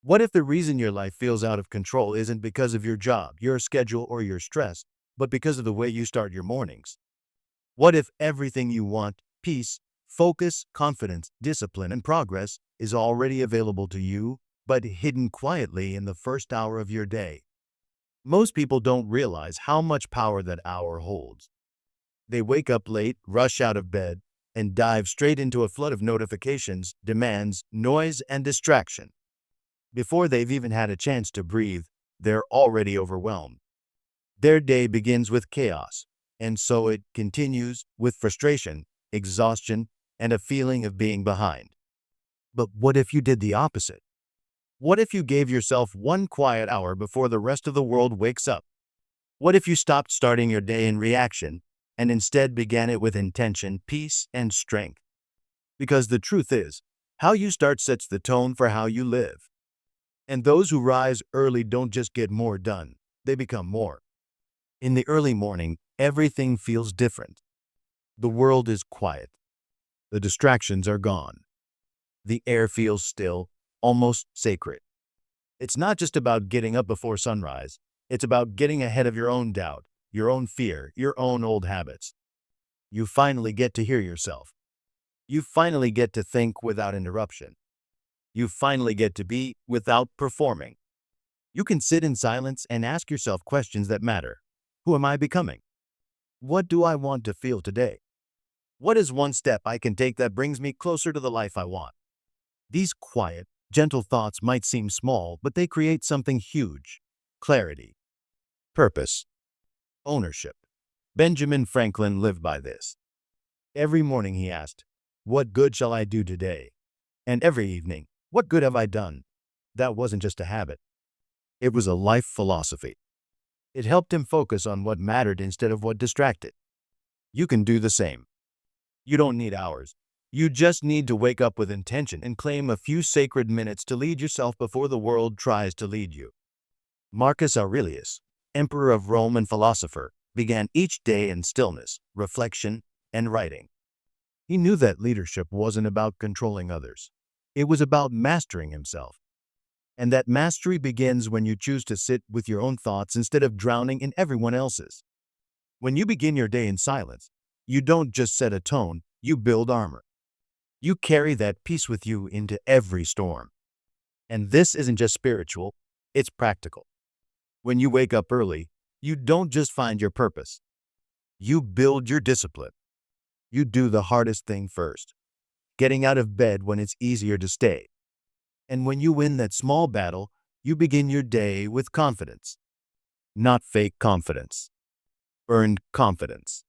What if the reason your life feels out of control isn't because of your job, your schedule, or your stress, but because of the way you start your mornings? What if everything you want, peace, focus, confidence, discipline, and progress, is already available to you, but hidden quietly in the first hour of your day? Most people don't realize how much power that hour holds. They wake up late, rush out of bed, and dive straight into a flood of notifications, demands, noise, and distraction. Before they've even had a chance to breathe, they're already overwhelmed. Their day begins with chaos, and so it continues with frustration, exhaustion, and a feeling of being behind. But what if you did the opposite? What if you gave yourself one quiet hour before the rest of the world wakes up? What if you stopped starting your day in reaction and instead began it with intention, peace, and strength? Because the truth is, how you start sets the tone for how you live. And those who rise early don't just get more done, they become more. In the early morning, everything feels different. The world is quiet. The distractions are gone. The air feels still, almost sacred. It's not just about getting up before sunrise. It's about getting ahead of your own doubt, your own fear, your own old habits. You finally get to hear yourself. You finally get to think without interruption. You finally get to be without performing. You can sit in silence and ask yourself questions that matter. Who am I becoming? What do I want to feel today? What is one step I can take that brings me closer to the life I want? These quiet, gentle thoughts might seem small, but they create something huge: clarity, purpose, ownership. Benjamin Franklin lived by this. Every morning he asked, "What good shall I do today?" And every evening, "What good have I done?" That wasn't just a habit. It was a life philosophy. It helped him focus on what mattered instead of what distracted. You can do the same. You don't need hours. You just need to wake up with intention and claim a few sacred minutes to lead yourself before the world tries to lead you. Marcus Aurelius, emperor of Rome and philosopher, began each day in stillness, reflection, and writing. He knew that leadership wasn't about controlling others. It was about mastering himself. And that mastery begins when you choose to sit with your own thoughts instead of drowning in everyone else's. When you begin your day in silence, you don't just set a tone, you build armor. You carry that peace with you into every storm. And this isn't just spiritual, it's practical. When you wake up early, you don't just find your purpose. You build your discipline. You do the hardest thing first, getting out of bed when it's easier to stay. And when you win that small battle, you begin your day with confidence. Not fake confidence, earned confidence.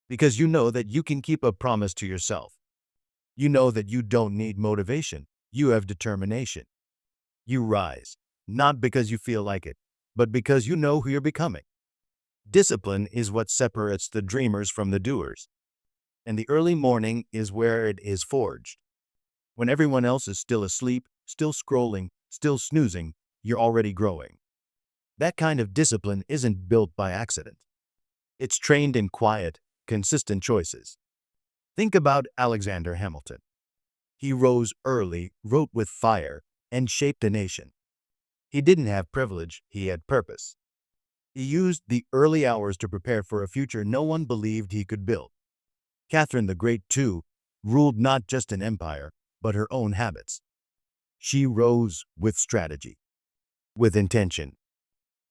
Because you know that you can keep a promise to yourself. You know that you don't need motivation, you have determination. You rise, not because you feel like it, but because you know who you're becoming. Discipline is what separates the dreamers from the doers. And the early morning is where it is forged. When everyone else is still asleep, still scrolling, still snoozing, you're already growing. That kind of discipline isn't built by accident. It's trained in quiet, consistent choices. Think about Alexander Hamilton. He rose early, wrote with fire, and shaped a nation. He didn't have privilege, he had purpose. He used the early hours to prepare for a future no one believed he could build. Catherine the Great, too, ruled not just an empire, but her own habits. She rose with strategy, with intention,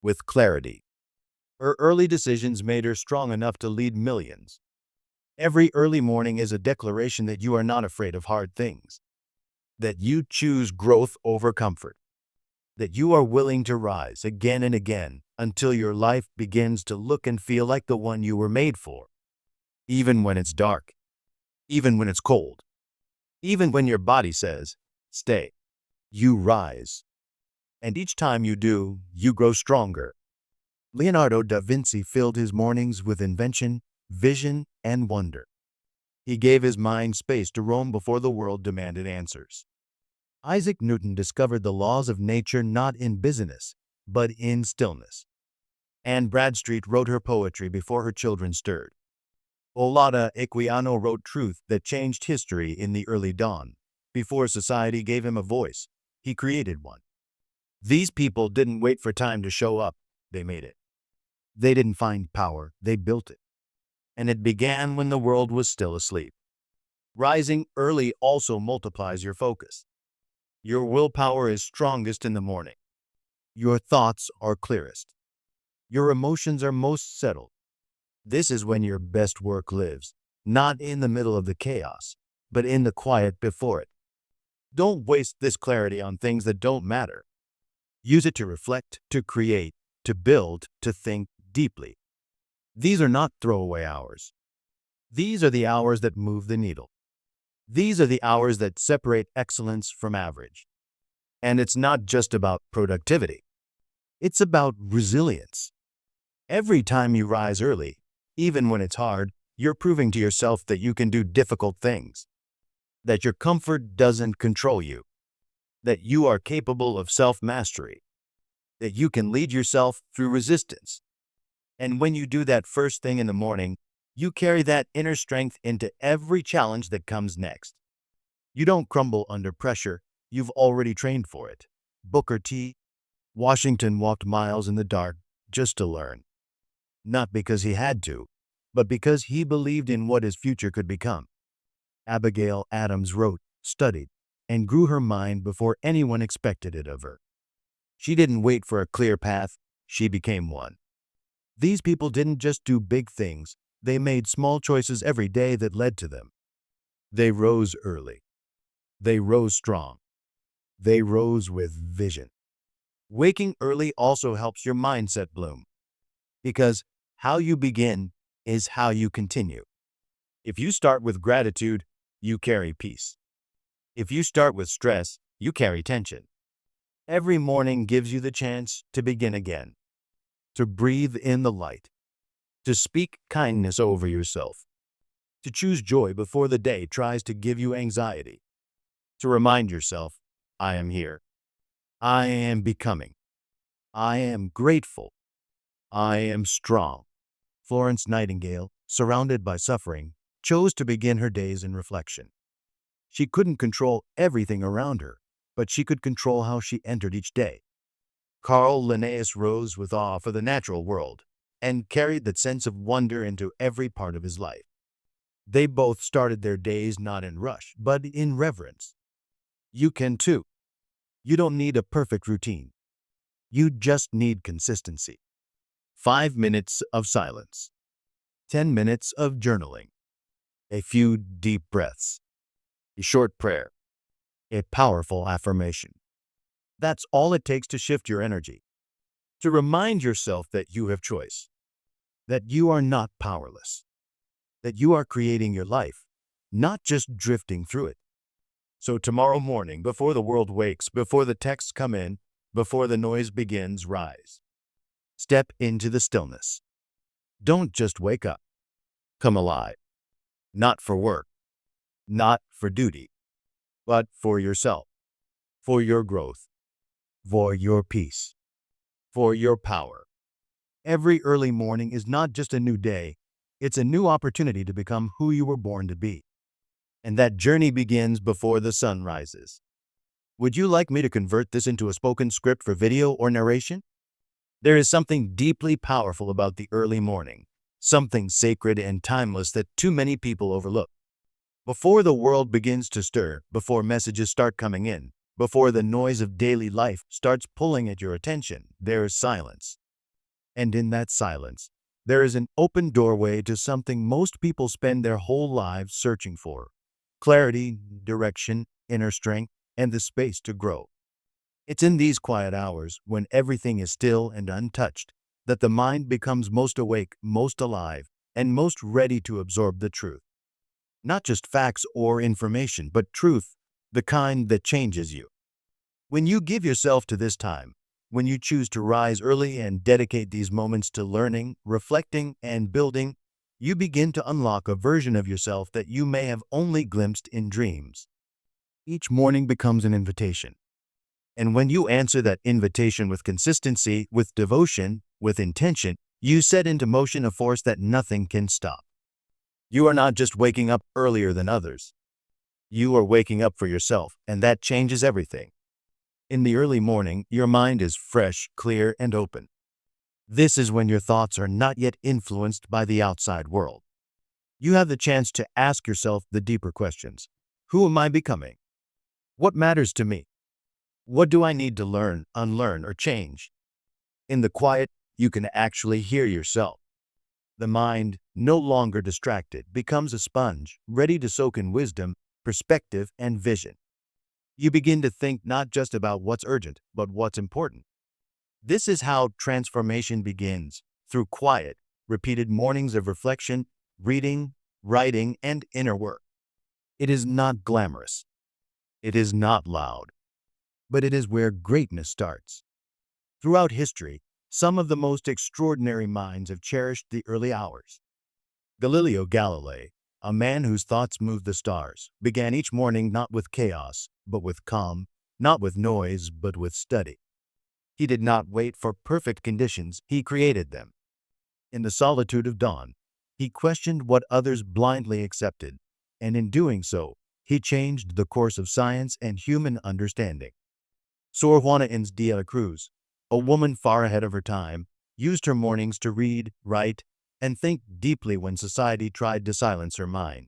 with clarity. Her early decisions made her strong enough to lead millions. Every early morning is a declaration that you are not afraid of hard things, that you choose growth over comfort, that you are willing to rise again and again until your life begins to look and feel like the one you were made for. Even when it's dark, even when it's cold, even when your body says, "Stay," you rise. And each time you do, you grow stronger. Leonardo da Vinci filled his mornings with invention, vision, and wonder. He gave his mind space to roam before the world demanded answers. Isaac Newton discovered the laws of nature not in busyness, but in stillness. Anne Bradstreet wrote her poetry before her children stirred. Olaudah Equiano wrote truth that changed history in the early dawn. Before society gave him a voice, he created one. These people didn't wait for time to show up, they made it. They didn't find power, they built it. And it began when the world was still asleep. Rising early also multiplies your focus. Your willpower is strongest in the morning. Your thoughts are clearest. Your emotions are most settled. This is when your best work lives, not in the middle of the chaos, but in the quiet before it. Don't waste this clarity on things that don't matter. Use it to reflect, to create, to build, to think deeply. These are not throwaway hours. These are the hours that move the needle. These are the hours that separate excellence from average. And it's not just about productivity. It's about resilience. Every time you rise early, even when it's hard, you're proving to yourself that you can do difficult things, that your comfort doesn't control you, that you are capable of self-mastery, that you can lead yourself through resistance. And when you do that first thing in the morning, you carry that inner strength into every challenge that comes next. You don't crumble under pressure, you've already trained for it. Booker T. Washington walked miles in the dark just to learn. Not because he had to, but because he believed in what his future could become. Abigail Adams wrote, studied, and grew her mind before anyone expected it of her. She didn't wait for a clear path, she became one. These people didn't just do big things, they made small choices every day that led to them. They rose early. They rose strong. They rose with vision. Waking early also helps your mindset bloom, because how you begin is how you continue. If you start with gratitude, you carry peace. If you start with stress, you carry tension. Every morning gives you the chance to begin again, to breathe in the light, to speak kindness over yourself, to choose joy before the day tries to give you anxiety, to remind yourself, I am here. I am becoming. I am grateful. I am strong. Florence Nightingale, surrounded by suffering, chose to begin her days in reflection. She couldn't control everything around her, but she could control how she entered each day. Carl Linnaeus rose with awe for the natural world and carried that sense of wonder into every part of his life. They both started their days not in rush, but in reverence. You can too. You don't need a perfect routine. You just need consistency. 5 minutes of silence. 10 minutes of journaling. A few deep breaths. A short prayer. A powerful affirmation. That's all it takes to shift your energy. To remind yourself that you have choice. That you are not powerless. That you are creating your life, not just drifting through it. So tomorrow morning, before the world wakes, before the texts come in, before the noise begins, rise. Step into the stillness. Don't just wake up. Come alive. Not for work, not for duty, but for yourself, for your growth, for your peace, for your power. Every early morning is not just a new day, it's a new opportunity to become who you were born to be. And that journey begins before the sun rises. Would you like me to convert this into a spoken script for video or narration? There is something deeply powerful about the early morning, something sacred and timeless that too many people overlook. Before the world begins to stir, before messages start coming in, before the noise of daily life starts pulling at your attention, there is silence. And in that silence, there is an open doorway to something most people spend their whole lives searching for: clarity, direction, inner strength, and the space to grow. It's in these quiet hours, when everything is still and untouched, that the mind becomes most awake, most alive, and most ready to absorb the truth. Not just facts or information, but truth, the kind that changes you. When you give yourself to this time, when you choose to rise early and dedicate these moments to learning, reflecting, and building, you begin to unlock a version of yourself that you may have only glimpsed in dreams. Each morning becomes an invitation. And when you answer that invitation with consistency, with devotion, with intention, you set into motion a force that nothing can stop. You are not just waking up earlier than others. You are waking up for yourself, and that changes everything. In the early morning, your mind is fresh, clear, and open. This is when your thoughts are not yet influenced by the outside world. You have the chance to ask yourself the deeper questions. Who am I becoming? What matters to me? What do I need to learn, unlearn, or change? In the quiet, you can actually hear yourself. The mind, no longer distracted, becomes a sponge, ready to soak in wisdom, perspective, and vision. You begin to think not just about what's urgent, but what's important. This is how transformation begins, through quiet, repeated mornings of reflection, reading, writing, and inner work. It is not glamorous. It is not loud. But it is where greatness starts. Throughout history, some of the most extraordinary minds have cherished the early hours. Galileo Galilei, a man whose thoughts moved the stars, began each morning not with chaos, but with calm, not with noise, but with study. He did not wait for perfect conditions, he created them. In the solitude of dawn, he questioned what others blindly accepted, and in doing so, he changed the course of science and human understanding. Sor Juana Inés de la Cruz, a woman far ahead of her time, used her mornings to read, write, and think deeply when society tried to silence her mind.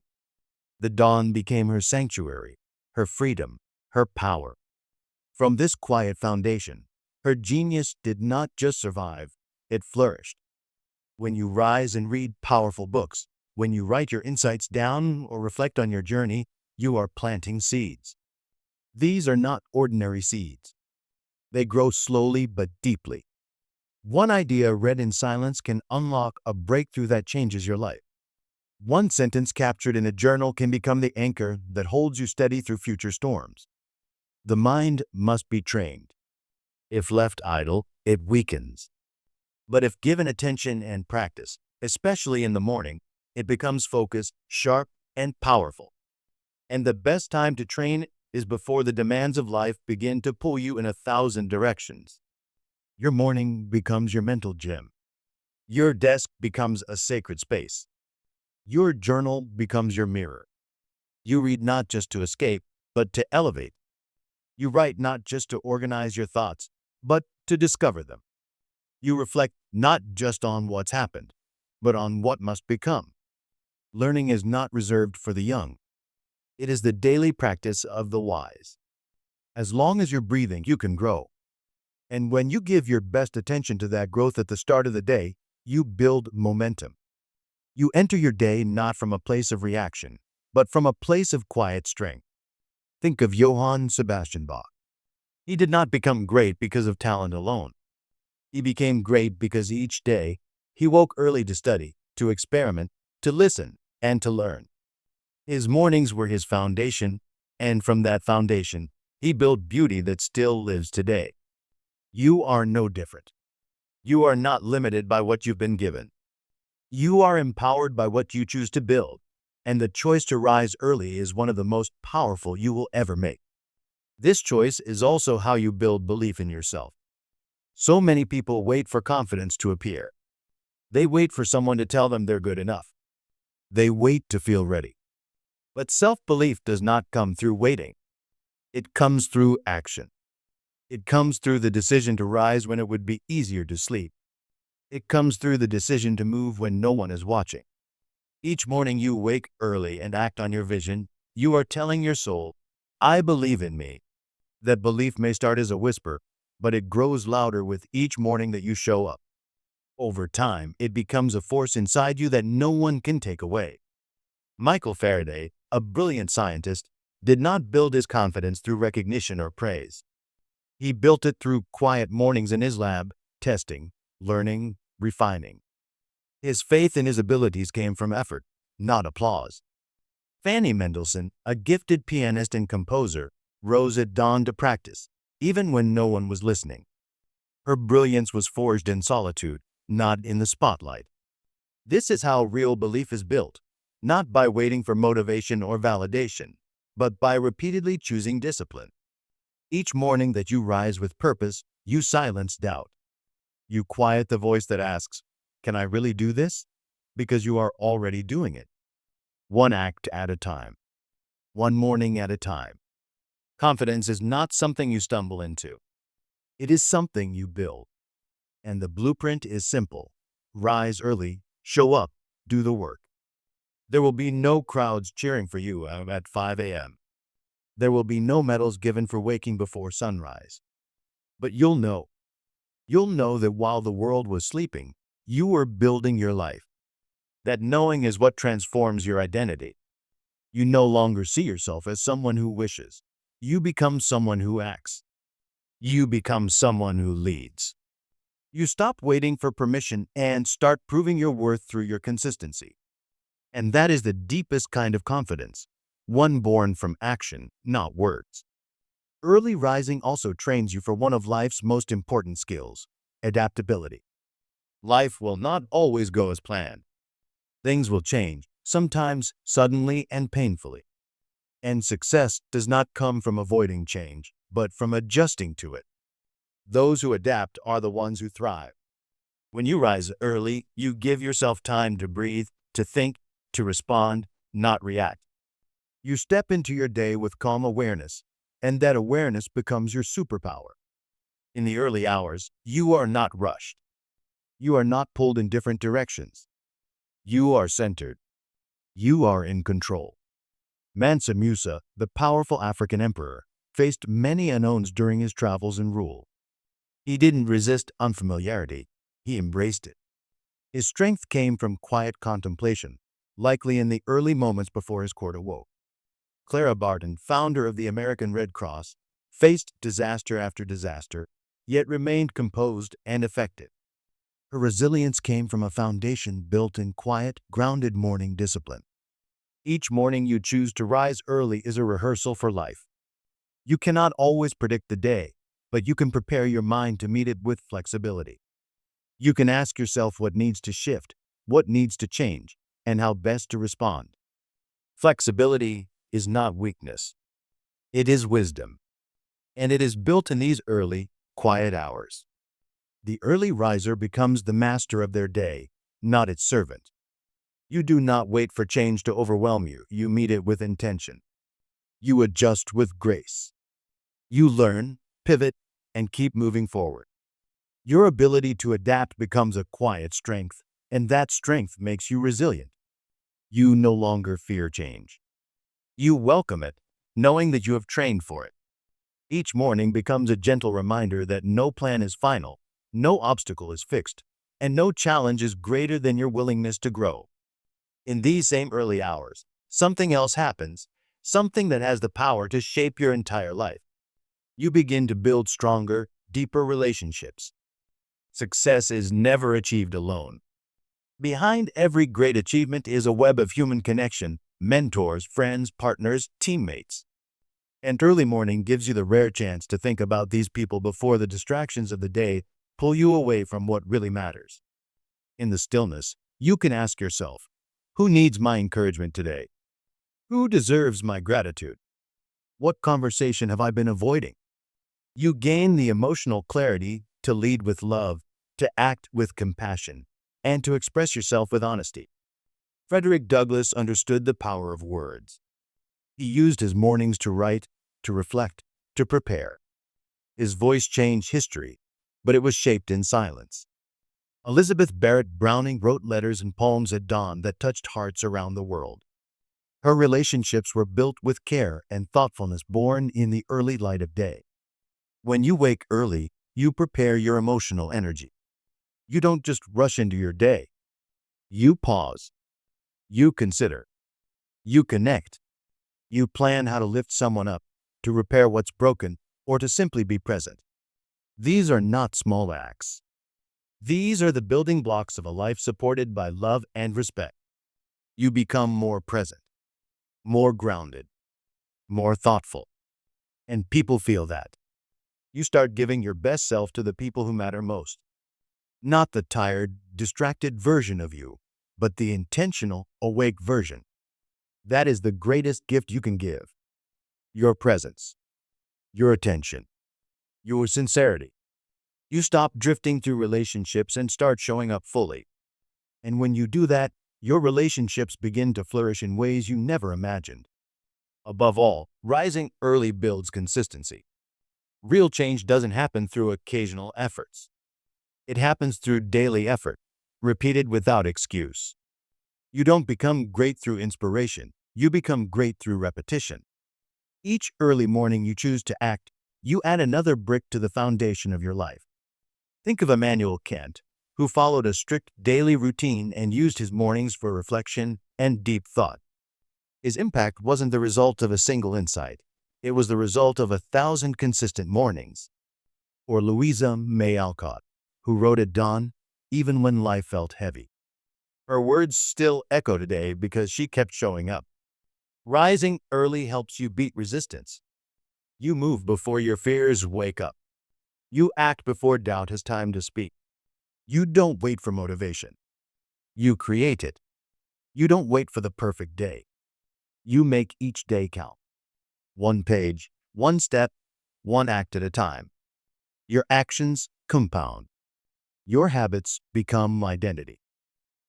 The dawn became her sanctuary, her freedom, her power. From this quiet foundation, her genius did not just survive, it flourished. When you rise and read powerful books, when you write your insights down or reflect on your journey, you are planting seeds. These are not ordinary seeds. They grow slowly but deeply. One idea read in silence can unlock a breakthrough that changes your life. One sentence captured in a journal can become the anchor that holds you steady through future storms. The mind must be trained. If left idle, it weakens. But if given attention and practice, especially in the morning, it becomes focused, sharp, and powerful. And the best time to train is before the demands of life begin to pull you in 1,000 directions. Your morning becomes your mental gym. Your desk becomes a sacred space. Your journal becomes your mirror. You read not just to escape, but to elevate. You write not just to organize your thoughts, but to discover them. You reflect not just on what's happened, but on what must become. Learning is not reserved for the young. It is the daily practice of the wise. As long as you're breathing, you can grow. And when you give your best attention to that growth at the start of the day, you build momentum. You enter your day not from a place of reaction, but from a place of quiet strength. Think of Johann Sebastian Bach. He did not become great because of talent alone. He became great because each day he woke early to study, to experiment, to listen, and to learn. His mornings were his foundation, and from that foundation, he built beauty that still lives today. You are no different. You are not limited by what you've been given. You are empowered by what you choose to build, and the choice to rise early is one of the most powerful you will ever make. This choice is also how you build belief in yourself. So many people wait for confidence to appear. They wait for someone to tell them they're good enough. They wait to feel ready. But self-belief does not come through waiting. It comes through action. It comes through the decision to rise when it would be easier to sleep. It comes through the decision to move when no one is watching. Each morning you wake early and act on your vision, you are telling your soul, I believe in me. That belief may start as a whisper, but it grows louder with each morning that you show up. Over time, it becomes a force inside you that no one can take away. Michael Faraday, a brilliant scientist, did not build his confidence through recognition or praise. He built it through quiet mornings in his lab, testing, learning, refining. His faith in his abilities came from effort, not applause. Fanny Mendelssohn, a gifted pianist and composer, rose at dawn to practice, even when no one was listening. Her brilliance was forged in solitude, not in the spotlight. This is how real belief is built, not by waiting for motivation or validation, but by repeatedly choosing discipline. Each morning that you rise with purpose, you silence doubt. You quiet the voice that asks, can I really do this? Because you are already doing it. One act at a time. One morning at a time. Confidence is not something you stumble into. It is something you build. And the blueprint is simple. Rise early, show up, do the work. There will be no crowds cheering for you at 5 a.m. There will be no medals given for waking before sunrise. But you'll know that while the world was sleeping, you were building your life. That knowing is what transforms your identity. You no longer see yourself as someone who wishes. You become someone who acts. You become someone who leads. You stop waiting for permission and start proving your worth through your consistency. And that is the deepest kind of confidence, one born from action, not words. Early rising also trains you for one of life's most important skills, adaptability. Life will not always go as planned. Things will change, sometimes suddenly and painfully. And success does not come from avoiding change, but from adjusting to it. Those who adapt are the ones who thrive. When you rise early, you give yourself time to breathe, to think, to respond, not react. You step into your day with calm awareness, and that awareness becomes your superpower. In the early hours, you are not rushed. You are not pulled in different directions. You are centered. You are in control. Mansa Musa, the powerful African emperor, faced many unknowns during his travels and rule. He didn't resist unfamiliarity, he embraced it. His strength came from quiet contemplation, likely in the early moments before his court awoke. Clara Barton, founder of the American Red Cross, faced disaster after disaster, yet remained composed and effective. Her resilience came from a foundation built in quiet, grounded morning discipline. Each morning you choose to rise early is a rehearsal for life. You cannot always predict the day, but you can prepare your mind to meet it with flexibility. You can ask yourself what needs to shift, what needs to change, and how best to respond. Flexibility is not weakness. It is wisdom. And it is built in these early, quiet hours. The early riser becomes the master of their day, not its servant. You do not wait for change to overwhelm you. You meet it with intention. You adjust with grace. You learn, pivot, and keep moving forward. Your ability to adapt becomes a quiet strength, and that strength makes you resilient. You no longer fear change. You welcome it, knowing that you have trained for it. Each morning becomes a gentle reminder that no plan is final, no obstacle is fixed, and no challenge is greater than your willingness to grow. In these same early hours, something else happens, something that has the power to shape your entire life. You begin to build stronger, deeper relationships. Success is never achieved alone. Behind every great achievement is a web of human connection, mentors, friends, partners, teammates. And early morning gives you the rare chance to think about these people before the distractions of the day pull you away from what really matters. In the stillness, you can ask yourself, who needs my encouragement today? Who deserves my gratitude? What conversation have I been avoiding? You gain the emotional clarity to lead with love, to act with compassion, and to express yourself with honesty. Frederick Douglass understood the power of words. He used his mornings to write, to reflect, to prepare. His voice changed history, but it was shaped in silence. Elizabeth Barrett Browning wrote letters and poems at dawn that touched hearts around the world. Her relationships were built with care and thoughtfulness born in the early light of day. When you wake early, you prepare your emotional energy. You don't just rush into your day. You pause. You consider. You connect. You plan how to lift someone up, to repair what's broken, or to simply be present. These are not small acts. These are the building blocks of a life supported by love and respect. You become more present, more grounded, more thoughtful. And people feel that. You start giving your best self to the people who matter most. Not the tired, distracted version of you, but the intentional, awake version. That is the greatest gift you can give. Your presence, your attention, your sincerity. You stop drifting through relationships and start showing up fully. And when you do that, your relationships begin to flourish in ways you never imagined. Above all, rising early builds consistency. Real change doesn't happen through occasional efforts. It happens through daily effort, repeated without excuse. You don't become great through inspiration, you become great through repetition. Each early morning you choose to act, you add another brick to the foundation of your life. Think of Immanuel Kant, who followed a strict daily routine and used his mornings for reflection and deep thought. His impact wasn't the result of a single insight. It was the result of 1,000 consistent mornings. Or Louisa May Alcott, who wrote at dawn, even when life felt heavy. Her words still echo today because she kept showing up. Rising early helps you beat resistance. You move before your fears wake up. You act before doubt has time to speak. You don't wait for motivation. You create it. You don't wait for the perfect day. You make each day count. One page, one step, one act at a time. Your actions compound. Your habits become identity.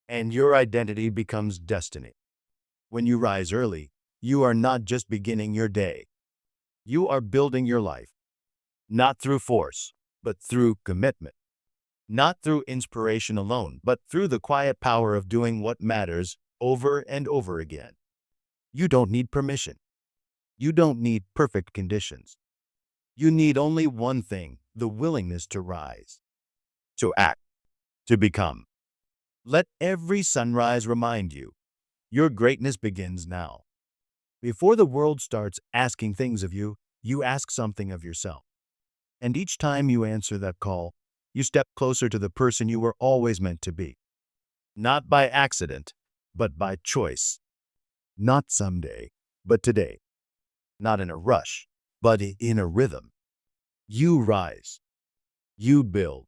And your identity becomes destiny. When you rise early, you are not just beginning your day. You are building your life. Not through force, but through commitment. Not through inspiration alone, but through the quiet power of doing what matters over and over again. You don't need permission. You don't need perfect conditions. You need only one thing, the willingness to rise, to act, to become. Let every sunrise remind you, your greatness begins now. Before the world starts asking things of you, you ask something of yourself. And each time you answer that call, you step closer to the person you were always meant to be. Not by accident, but by choice. Not someday, but today. Not in a rush, but in a rhythm. You rise. You build.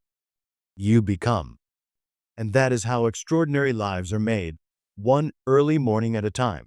You become. And that is how extraordinary lives are made, one early morning at a time.